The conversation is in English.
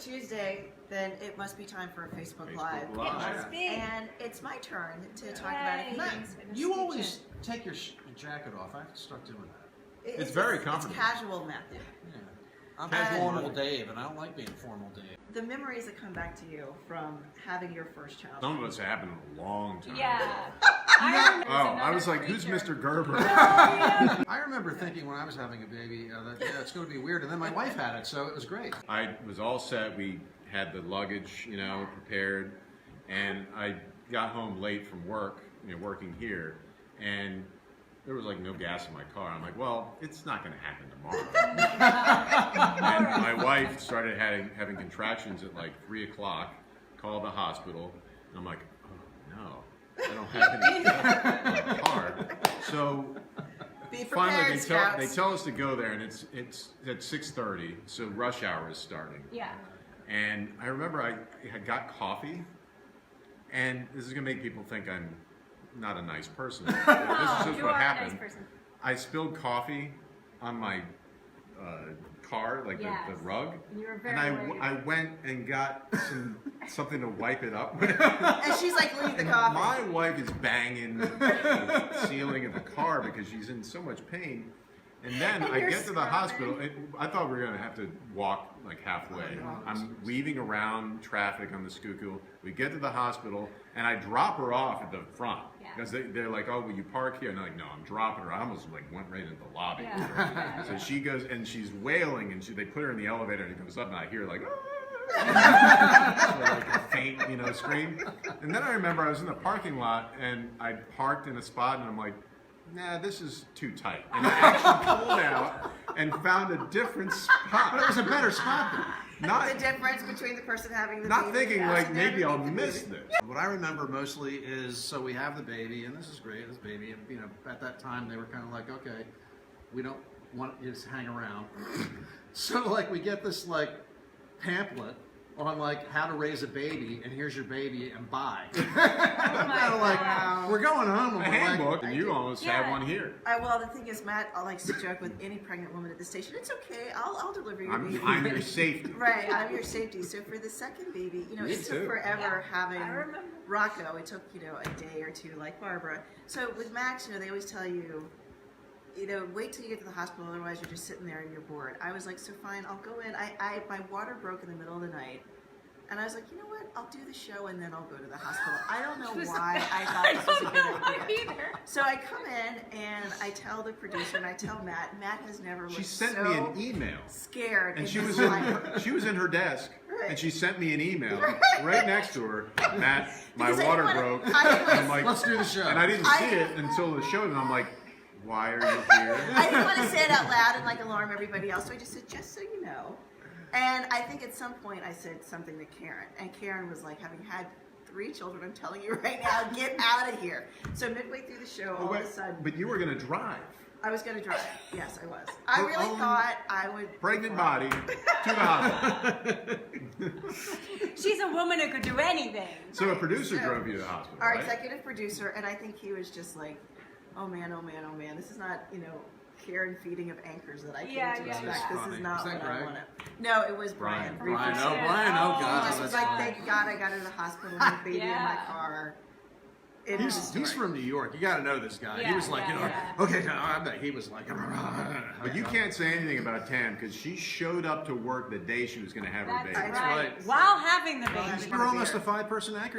Tuesday, then it must be time for a Facebook Live. It must be. And it's my turn to talk about a few Yay. things. You always take your jacket off. I have to start doing that. It's very It's comfortable. casual, Matthew. Yeah. I'm Casual. formal Dave, and I don't like being formal Dave. The memories that come back to you from having your first child. Some of us it happened a long time Yeah. ago. I was like, who's Mr. Gerber? I remember thinking when I was having a baby that it's going to be weird, and then my wife had it, so it was great. I was all set. We had the luggage, prepared, and I got home late from work, working here, and there was like no gas in my car. I'm like, well, it's not going to happen tomorrow. And my wife started having contractions at like 3 o'clock, called the hospital, and I'm like, oh no, I don't have any gas in my car. So Be finally prepared, they Scouts. tell us to go there, and it's at 6:30, so rush hour is starting. Yeah. And I remember I had got coffee, and this is gonna make people think I'm not a nice person. But this is just you what are happened. a nice person. I spilled coffee on my car, like Yes. the rug, You were very and worried. I went and got something to wipe it up with. And she's like, leave the coffee. My wife is banging the ceiling of the car because she's in so much pain. And then I you're get to the scrubbing. hospital. I thought we were going to have to walk like halfway. I'm weaving around traffic on the Schuylkill. We get to the hospital, and I drop her off at the front. Yeah. Because they're like, oh, will you park here? And I'm like, no, I'm dropping her. I almost like went right into the lobby. Yeah. So she goes, and she's wailing, and they put her in the elevator, and it comes up, and I hear like, like a faint, scream. And then I remember I was in the parking lot, and I parked in a spot, and I'm like, nah, this is too tight. And I actually pulled out and found a different spot. But it was a better spot then. The difference between the person having the Not baby thinking and like the maybe I'll baby. miss this. What I remember mostly is, so we have the baby, and this is great, this baby, and at that time they were kind of like, okay, we don't want you to hang around. So like we get this like pamphlet on like how to raise a baby, and here's your baby, and bye. Kinda like, God. we're going home, A and we're handbook, like, and you almost have one here. Well, the thing is, Matt likes to joke with any pregnant woman at the station. It's okay. I'll deliver your baby. I'm your safety. Right, I'm your safety. So for the second baby, Me it took too. forever having I remember. Rocco. It took, a day or two, like Barbara. So with Max, they always tell you, wait till you get to the hospital, otherwise you're just sitting there and you're bored. I was like, so fine, I'll go in. My water broke in the middle of the night. And I was like, you know what? I'll do the show and then I'll go to the hospital. I don't know why I thought this was a good idea. Either. So I come in and I tell the producer and I tell Matt. Matt has never looked She sent so me an email. scared. And in she his was life. she was in her desk, Right. and she sent me an email right next to her. Matt, my Because I water didn't broke. wanna- I didn't wanna- I'm like, let's do the show. and I didn't I- see it until the show, and I'm like, why are you here? I didn't want to say it out loud and alarm everybody else, so I just said, just so you know. And I think at some point I said something to Karen, and Karen was like, having had 3 children, I'm telling you right now, get out of here. So midway through the show, all of a sudden, But you were gonna drive. I was going to drive. Yes, I was. I Her really own thought I would. Pregnant body to the hospital. She's a woman who could do anything. So a producer So, drove you to the hospital, Our right? executive producer, and I think he was just like, oh man, oh man, oh man, this is not, Karen feeding of anchors that I came Yeah, to yeah, expect. yeah. This Funny. is not Was that what I Greg? wanted. No, it was Brian. Brian. Brian, oh Oh, He God. just was that's like, funny. thank God I got to the hospital with the baby in my Yeah. car. It was a He's story. from New York. You got to know this guy. He Yeah, was like, yeah. okay, no, I bet he was like, But you can't say anything about Tam because she showed up to work the day she was going to have her That's baby. right. right. While having the baby. Having You're almost a 5-person anchor.